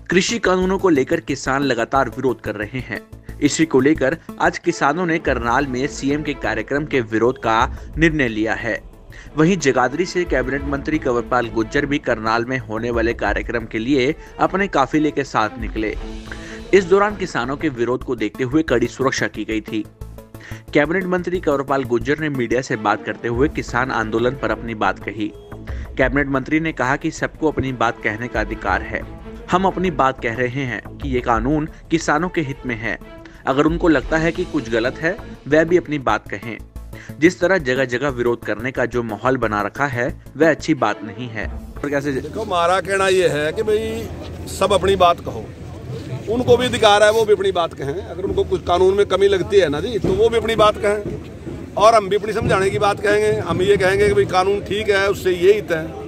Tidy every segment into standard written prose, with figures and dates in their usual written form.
कृषि कानूनों को लेकर किसान लगातार विरोध कर रहे हैं। इसी को लेकर आज किसानों ने करनाल में सीएम के कार्यक्रम के विरोध का निर्णय लिया है। वहीं जगाधरी से कैबिनेट मंत्री कंवरपाल गुर्जर भी करनाल में होने वाले कार्यक्रम के लिए अपने काफिले के साथ निकले। इस दौरान किसानों के विरोध को देखते हुए कड़ी सुरक्षा की गई थी। कैबिनेट मंत्री कंवरपाल गुर्जर ने मीडिया से बात करते हुए किसान आंदोलन पर अपनी बात कही। कैबिनेट मंत्री ने कहा कि सबको अपनी बात कहने का अधिकार है। हम अपनी बात कह रहे हैं कि ये कानून किसानों के हित में है। अगर उनको लगता है कि कुछ गलत है, वह भी अपनी बात कहें। जिस तरह जगह जगह विरोध करने का जो माहौल बना रखा है, वह अच्छी बात नहीं है। कैसे देखो, हमारा कहना यह है कि भाई सब अपनी बात कहो। उनको भी अधिकार है, वो भी अपनी बात कहें। अगर उनको कुछ कानून में कमी लगती है ना जी, तो वो भी अपनी बात कहें और हम भी अपनी समझाने की बात कहेंगे। हम ये कहेंगे कि भाई कानून ठीक है, उससे ये हित है।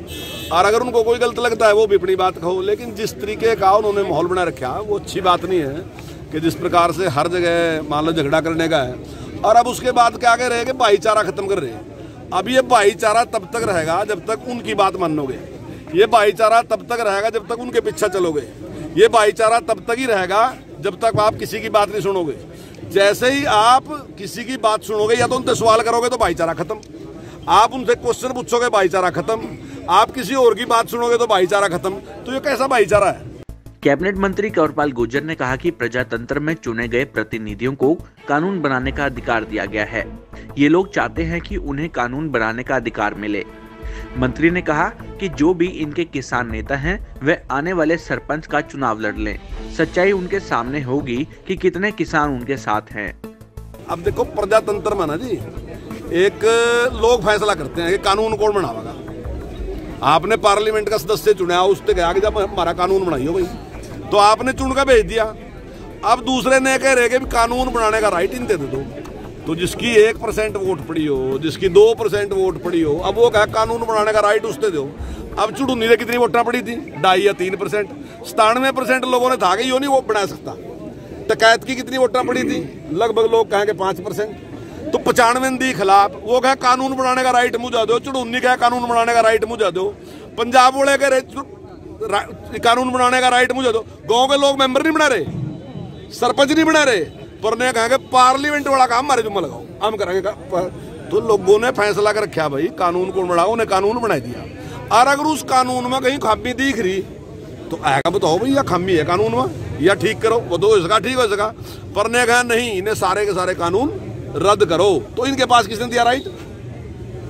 और अगर उनको कोई गलत लगता है, वो भी अपनी बात कहो। लेकिन जिस तरीके का उन्होंने माहौल बना रखा, वो अच्छी बात नहीं है कि जिस प्रकार से हर जगह मान लो झगड़ा करने का है। और अब उसके बाद क्या कह रहे हैं कि भाईचारा खत्म कर रहे हैं। अब ये भाईचारा तब तक रहेगा जब तक उनकी बात मानोगे। ये भाईचारा तब तक रहेगा जब तक उनके पीछे चलोगे। ये भाईचारा तब तक ही रहेगा जब तक आप किसी की बात नहीं सुनोगे। जैसे ही आप किसी की बात सुनोगे या तो उनसे सवाल करोगे तो भाईचारा खत्म। आप उनसे क्वेश्चन पूछोगे, भाईचारा खत्म। आप किसी और की बात सुनोगे तो भाईचारा खत्म। तो ये कैसा भाईचारा है? कैबिनेट मंत्री कंवरपाल गुर्जर ने कहा कि प्रजातंत्र में चुने गए प्रतिनिधियों को कानून बनाने का अधिकार दिया गया है। ये लोग चाहते हैं कि उन्हें कानून बनाने का अधिकार मिले। मंत्री ने कहा कि जो भी इनके किसान नेता हैं, वे आने वाले सरपंच का चुनाव लड़ लें। सच्चाई उनके सामने होगी कि कितने किसान उनके साथ हैं। अब देखो, प्रजातंत्र में ना जी, एक लोग फैसला करते हैं कि कानून कौन बनाएगा। आपने पार्लियामेंट का सदस्य चुना, उससे कहा कि जब हमारा कानून बनाइयो भाई, तो आपने चुन कर भेज दिया। अब दूसरे ने कह रहे कि कानून बनाने का राइट इनके दे दो। तो जिसकी 1% वोट पड़ी हो, जिसकी 2% वोट पड़ी हो, अब वो कहा कानून बनाने का राइट उससे दो। अब चुड़ूनी ने कितनी वोटा पड़ी थी? 2.5 या 3%। 97% लोगों ने था कि यो नहीं वो बना सकता। टकैत की कितनी वोटा पड़ी थी? लगभग लोग कहेंगे 5%। तो 95 दी खिलाफ। वो कहे कानून बनाने का राइट मुझे दो। चुड़ूनी कहे कानून बनाने का राइट मुझे दो। पंजाब वाले कह रहे कानून बनाने का राइट मुझे दो। गांव के लोग मेंबर नहीं बना रहे, सरपंच नहीं बना रहे, पर ने कहेंगे पार्लियामेंट वाला काम हमारे जुम्मा लगाओ, हम करेंगे। तो लोगों ने फैसला कर रखा भाई कानून कौन बनाओ, उन्हें कानून बना दिया। और अगर उस कानून में कहीं खामी दिख रही तो आएगा बताओ भाई या खामी है कानून में, या ठीक करो। वो तो इसका ठीक हो सका, पर ने कहा नहीं, इन्हें सारे के सारे कानून रद्द करो। तो इनके पास किसने दिया राइट?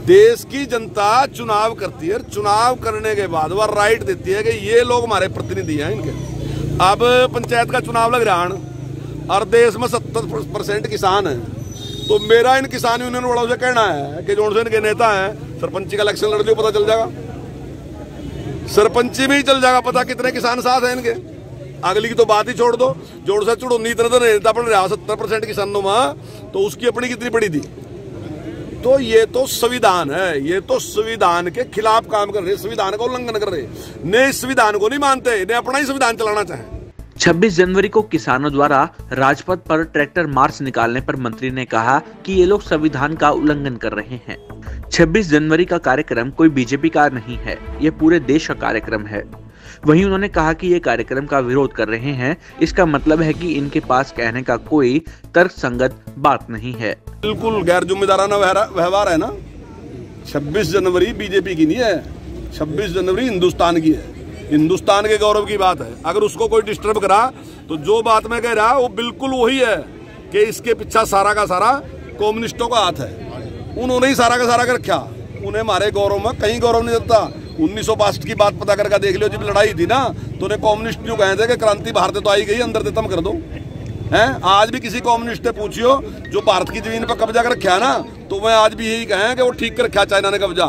देश की जनता चुनाव करती है। चुनाव करने के बाद वह राइट देती है कि ये लोग हमारे प्रतिनिधि हैं इनके। अब पंचायत का चुनाव लग रहा है और देश में 70% किसान है। तो मेरा इन किसान यूनियन वालों से कहना है कि जो इनके नेता हैं, सरपंची का इलेक्शन लड़ लो, पता चल जाएगा। सरपंची में ही चल जाएगा पता कितने किसान साथ हैं इनके। अगली की तो बात ही छोड़ दो। जोड़ से चुड़ो नी तरह नेता बन रहा 70% किसानों में, तो उसकी अपनी कितनी बड़ी थी। तो ये तो संविधान है, ये तो संविधान के खिलाफ काम कर रहे, संविधान का उल्लंघन कर रहे। ने इस संविधान को नहीं मानते, ने अपना ही संविधान चलाना चाहे। 26 जनवरी को किसानों द्वारा राजपथ पर ट्रैक्टर मार्च निकालने पर मंत्री ने कहा कि ये लोग संविधान का उल्लंघन कर रहे हैं। 26 जनवरी का कार्यक्रम कोई बीजेपी का नहीं है, ये पूरे देश का कार्यक्रम है। वहीं उन्होंने कहा कि ये कार्यक्रम का विरोध कर रहे हैं, इसका मतलब है कि इनके पास कहने का कोई तर्कसंगत बात नहीं है। बिल्कुल गैर जिम्मेदाराना व्यवहार है ना। 26 जनवरी बीजेपी की नहीं है, 26 जनवरी हिंदुस्तान की है। हिंदुस्तान के गौरव की बात है। अगर उसको कोई डिस्टर्ब करा तो जो बात मैं कह रहा वो बिल्कुल वही है कि इसके पीछे सारा का सारा कम्युनिस्टों का हाथ है। उन्होंने ही सारा का सारा कर रखा। उन्हें हमारे गौरव में कहीं गौरव नहीं देता। 1962 की बात पता करके देख लो, जब लड़ाई थी ना, तो उन्हें कम्युनिस्ट जो कहे थे कि क्रांति भारत तो आई गई, अंदर से तम कर दो हैं। आज भी किसी कम्युनिस्ट से पूछियो जो भारत की जमीन पर कब्जा कर रखा है ना, तो वह आज भी यही कहें कि वो ठीक कर रखा चाइना ने कब्जा।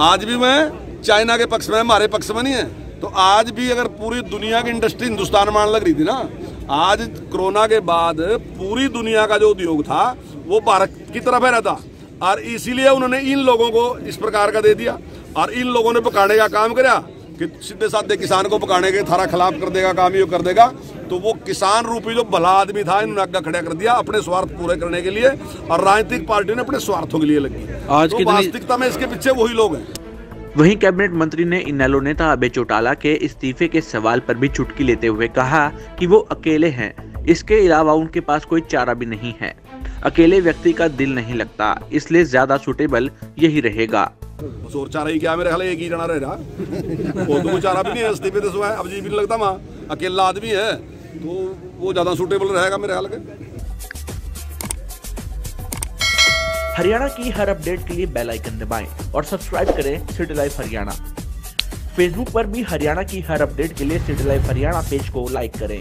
आज भी मैं चाइना के पक्ष में, हमारे पक्ष में नहीं है। तो आज भी अगर पूरी दुनिया की इंडस्ट्री हिंदुस्तान में आने लग रही थी ना, आज कोरोना के बाद पूरी दुनिया का जो उद्योग था वो भारत की तरफ है रहता। और इसीलिए उन्होंने इन लोगों को इस प्रकार का दे दिया। और इन लोगों ने पकाने का काम करा कि सीधे साधे किसान को पकाने के थारा खिलाफ कर देगा, काम ये कर देगा। तो वो किसान रूपी जो भला आदमी था, इन्होंने आगे खड़ा कर दिया अपने स्वार्थ पूरे करने के लिए। और राजनीतिक पार्टी ने अपने स्वार्थों के लिए लगी। आज तो वास्तविकता में इसके पीछे वही लोग हैं। वहीं कैबिनेट मंत्री ने इनेलो नेता अभय चौटाला के इस्तीफे के सवाल पर भी चुटकी लेते हुए कहा कि वो अकेले हैं, इसके अलावा उनके पास कोई चारा भी नहीं है। अकेले व्यक्ति का दिल नहीं लगता, इसलिए ज्यादा सूटेबल यही रहेगा। और चारा ही क्या, मेरे ख्याल एक ही जना रह रहा वो तो चारा भी नहीं है, इस्तीफे तो सुबह अब जी भी नहीं लगता, वहाँ अकेला आदमी है तो वो ज्यादा सूटेबल रहेगा मेरे ख्याल के। हरियाणा की हर अपडेट के लिए बेल आइकन दबाएं और सब्सक्राइब करें सिटी लाइव हरियाणा। फेसबुक पर भी हरियाणा की हर अपडेट के लिए सिटी लाइव हरियाणा पेज को लाइक करें।